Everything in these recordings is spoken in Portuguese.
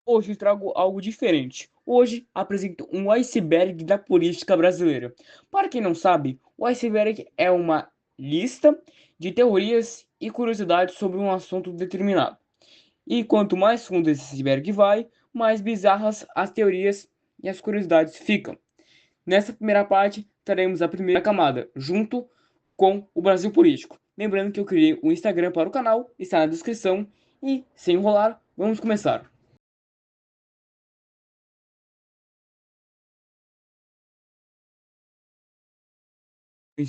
Hoje trago algo diferente. Hoje apresento um iceberg da política brasileira. Para quem não sabe, o iceberg é uma lista de teorias e curiosidades sobre um assunto determinado. E quanto mais fundo esse iceberg vai, mais bizarras as teorias e as curiosidades ficam. Nessa primeira parte, teremos a primeira camada, junto com o Brasil Político. Lembrando que eu criei o Instagram para o canal, está na descrição. E, sem enrolar, vamos começar.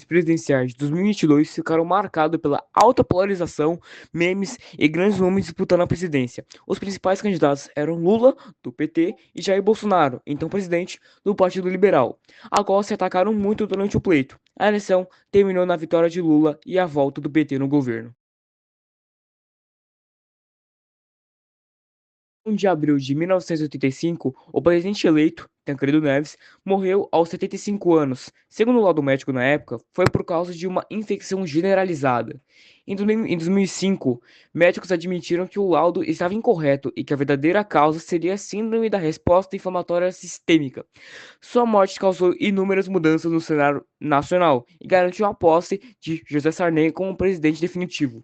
Presidenciais de 2022 ficaram marcados pela alta polarização, memes e grandes nomes disputando a presidência. Os principais candidatos eram Lula, do PT, e Jair Bolsonaro, então presidente do Partido Liberal, a qual se atacaram muito durante o pleito. A eleição terminou na vitória de Lula e a volta do PT no governo. 1 de abril de 1985, o presidente eleito, Tancredo Neves, morreu aos 75 anos. Segundo o laudo médico na época, foi por causa de uma infecção generalizada. Em 2005, médicos admitiram que o laudo estava incorreto e que a verdadeira causa seria a síndrome da resposta inflamatória sistêmica. Sua morte causou inúmeras mudanças no cenário nacional e garantiu a posse de José Sarney como presidente definitivo.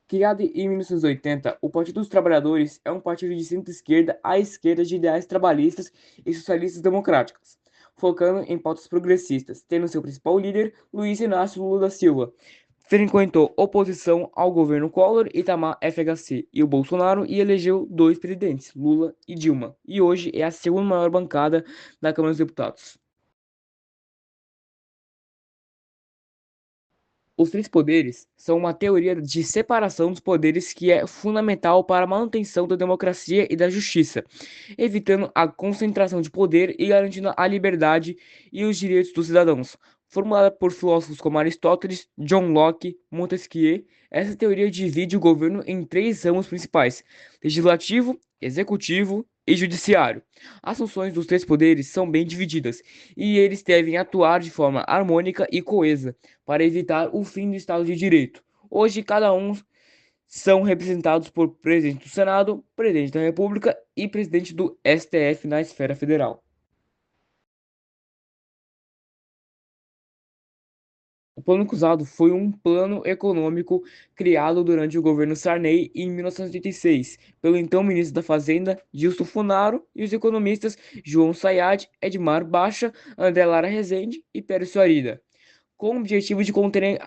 Criado em 1980, o Partido dos Trabalhadores é um partido de centro-esquerda à esquerda de ideais trabalhistas e socialistas democráticos, focando em pautas progressistas, tendo seu principal líder Luiz Inácio Lula da Silva. Frequentou oposição ao governo Collor, Itamar FHC e o Bolsonaro e elegeu dois presidentes, Lula e Dilma, e hoje é a segunda maior bancada da Câmara dos Deputados. Os três poderes são uma teoria de separação dos poderes que é fundamental para a manutenção da democracia e da justiça, evitando a concentração de poder e garantindo a liberdade e os direitos dos cidadãos. Formulada por filósofos como Aristóteles, John Locke, Montesquieu, essa teoria divide o governo em três ramos principais: legislativo, executivo e judiciário. As funções dos três poderes são bem divididas e eles devem atuar de forma harmônica e coesa para evitar o fim do Estado de Direito. Hoje, cada um são representados por presidente do Senado, presidente da República e presidente do STF na esfera federal. O plano cruzado foi um plano econômico criado durante o governo Sarney em 1986, pelo então ministro da Fazenda, Gilson Funaro, e os economistas João Sayad, Edmar Baixa, André Lara Rezende e Pérez Arida, com o objetivo de conter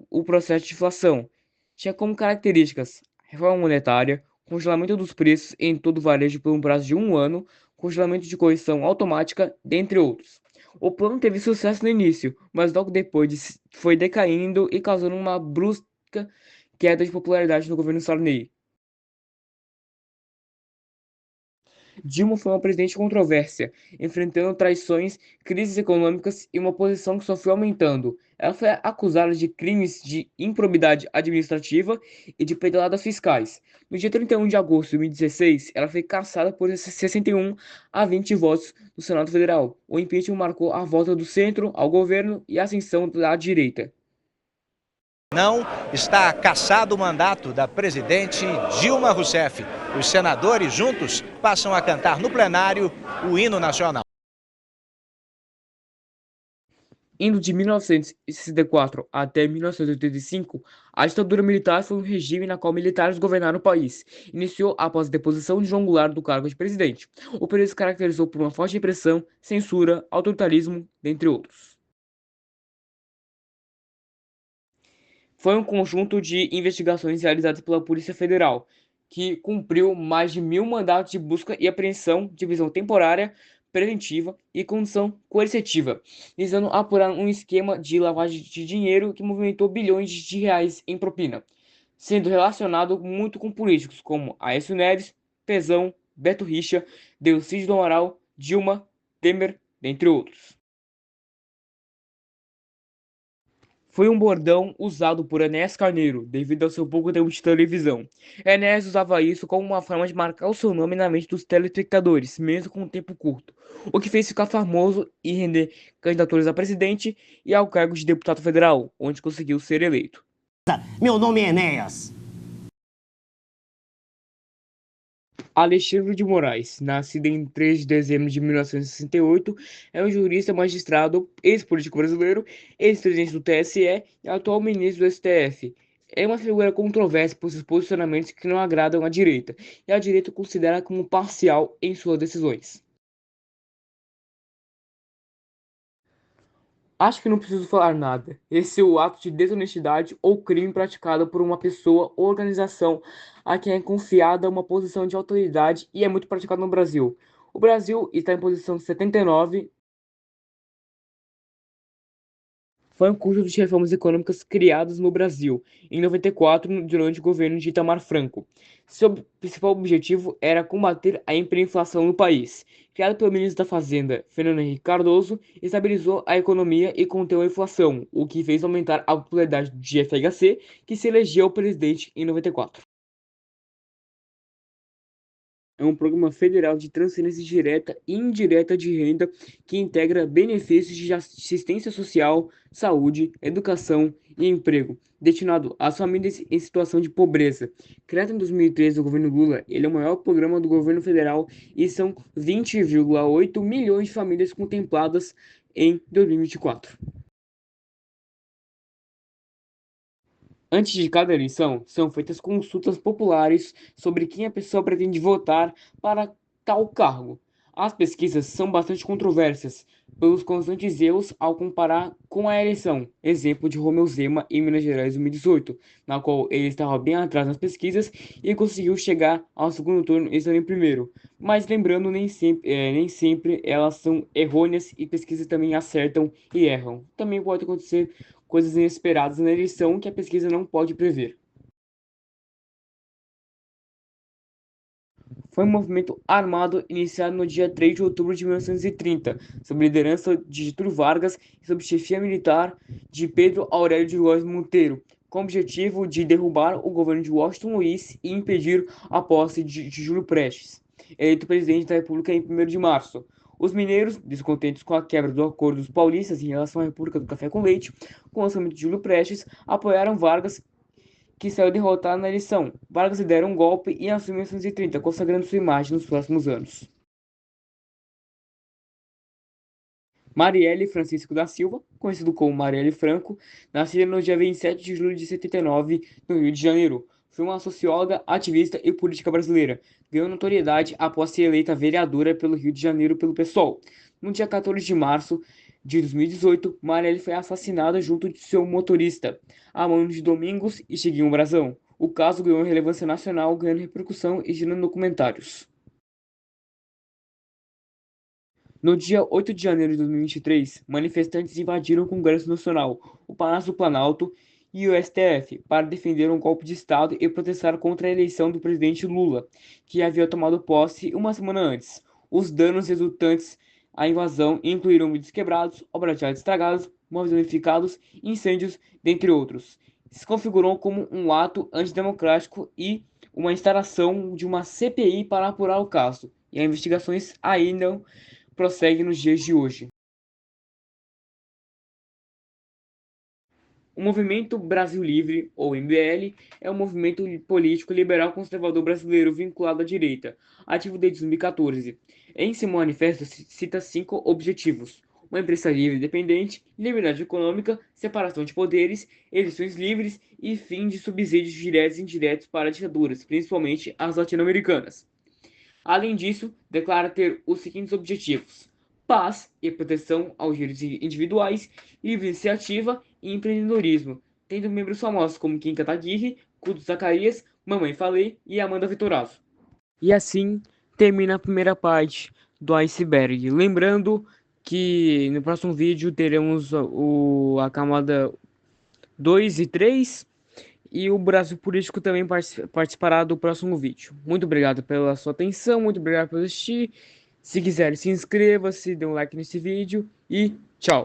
o processo de inflação. Tinha como características reforma monetária, congelamento dos preços em todo o varejo por um prazo de um ano, congelamento de correção automática, dentre outros. O plano teve sucesso no início, mas logo depois foi decaindo e causando uma brusca queda de popularidade no governo Sarney. Dilma foi uma presidente controversa, enfrentando traições, crises econômicas e uma oposição que só foi aumentando. Ela foi acusada de crimes de improbidade administrativa e de pedaladas fiscais. No dia 31 de agosto de 2016, ela foi cassada por 61 a 20 votos no Senado Federal. O impeachment marcou a volta do centro ao governo e a ascensão da direita. Não está cassado o mandato da presidente Dilma Rousseff. Os senadores juntos passam a cantar no plenário o hino nacional. Indo de 1964 até 1985, a ditadura militar foi um regime na qual militares governaram o país. Iniciou após a deposição de João Goulart do cargo de presidente. O período se caracterizou por uma forte repressão, censura, autoritarismo, dentre outros. Foi um conjunto de investigações realizadas pela Polícia Federal, que cumpriu mais de 1.000 mandatos de busca e apreensão de prisão temporária, preventiva e condição coercitiva, visando apurar um esquema de lavagem de dinheiro que movimentou bilhões de reais em propina, sendo relacionado muito com políticos como Aécio Neves, Pezão, Beto Richa, Delcídio do Amaral, Dilma, Temer, dentre outros. Foi um bordão usado por Enéas Carneiro, devido ao seu pouco tempo de televisão. Enéas usava isso como uma forma de marcar o seu nome na mente dos telespectadores, mesmo com um tempo curto, o que fez ficar famoso e render candidaturas a presidente e ao cargo de deputado federal, onde conseguiu ser eleito. Meu nome é Enéas. Alexandre de Moraes, nascido em 3 de dezembro de 1968, é um jurista, magistrado, ex-político brasileiro, ex-presidente do TSE e atual ministro do STF. É uma figura controversa por seus posicionamentos que não agradam à direita, e a direita o considera como parcial em suas decisões. Acho que não preciso falar nada. Esse é o ato de desonestidade ou crime praticado por uma pessoa ou organização a quem é confiada uma posição de autoridade e é muito praticado no Brasil. O Brasil está em posição 79. Foi um conjunto de reformas econômicas criadas no Brasil em 94 durante o governo de Itamar Franco. Seu principal objetivo era combater a hiperinflação no país. Criado pelo ministro da Fazenda, Fernando Henrique Cardoso, estabilizou a economia e conteu a inflação, o que fez aumentar a popularidade de FHC, que se elegeu presidente em 94. É um programa federal de transferência direta e indireta de renda que integra benefícios de assistência social, saúde, educação e emprego, destinado às famílias em situação de pobreza. Criado em 2013 do governo Lula, ele é o maior programa do governo federal e são 20,8 milhões de famílias contempladas em 2024. Antes de cada eleição, são feitas consultas populares sobre quem a pessoa pretende votar para tal cargo. As pesquisas são bastante controversas, pelos constantes erros ao comparar com a eleição. Exemplo de Romeu Zema em Minas Gerais 2018, na qual ele estava bem atrás nas pesquisas e conseguiu chegar ao segundo turno estando em primeiro. Mas lembrando, nem sempre elas são errôneas e pesquisas também acertam e erram. Também pode acontecer coisas inesperadas na eleição que a pesquisa não pode prever. Foi um movimento armado iniciado no dia 3 de outubro de 1930, sob liderança de Getúlio Vargas e sob chefia militar de Pedro Aurélio de Góes Monteiro, com o objetivo de derrubar o governo de Washington Luiz e impedir a posse de Júlio Prestes, eleito presidente da República em 1º de março. Os mineiros, descontentes com a quebra do acordo dos paulistas em relação à República do Café com Leite, com o lançamento de Júlio Prestes, apoiaram Vargas, que saiu derrotado na eleição. Vargas lidera um golpe e assume em 1930, consagrando sua imagem nos próximos anos. Marielle Francisco da Silva, conhecido como Marielle Franco, nascida no dia 27 de julho de 79, no Rio de Janeiro. Foi uma socióloga, ativista e política brasileira. Ganhou notoriedade após ser eleita vereadora pelo Rio de Janeiro pelo PSOL. No dia 14 de março de 2018, Marielle foi assassinada junto de seu motorista, a mando de Domingos e Chiquinho Brazão. O caso ganhou relevância nacional, ganhando repercussão e gerando documentários. No dia 8 de janeiro de 2023, manifestantes invadiram o Congresso Nacional, o Palácio do Planalto e o STF para defender um golpe de Estado e protestar contra a eleição do presidente Lula, que havia tomado posse uma semana antes. Os danos resultantes à invasão incluíram vidros quebrados, obras de arte estragadas, móveis danificados, incêndios, dentre outros. Se configurou como um ato antidemocrático e uma instalação de uma CPI para apurar o caso, e as investigações ainda prossegue nos dias de hoje. O Movimento Brasil Livre, ou MBL, é um movimento político liberal conservador brasileiro vinculado à direita, ativo desde 2014. Em seu manifesto cita 5 objetivos: uma empresa livre e independente, liberdade econômica, separação de poderes, eleições livres e fim de subsídios diretos e indiretos para ditaduras, principalmente as latino-americanas. Além disso, declara ter os seguintes objetivos: paz e proteção aos direitos individuais, livre iniciativa e empreendedorismo, tendo membros famosos como Kim Kataguiri, Couto Zacarias, Mamãe Falei e Amanda Vitorazzo. E assim termina a primeira parte do iceberg. Lembrando que no próximo vídeo teremos a camada 2 e 3. E o Brasil Político também participará do próximo vídeo. Muito obrigado pela sua atenção, muito obrigado por assistir. Se quiser, se inscreva, se dê um like nesse vídeo e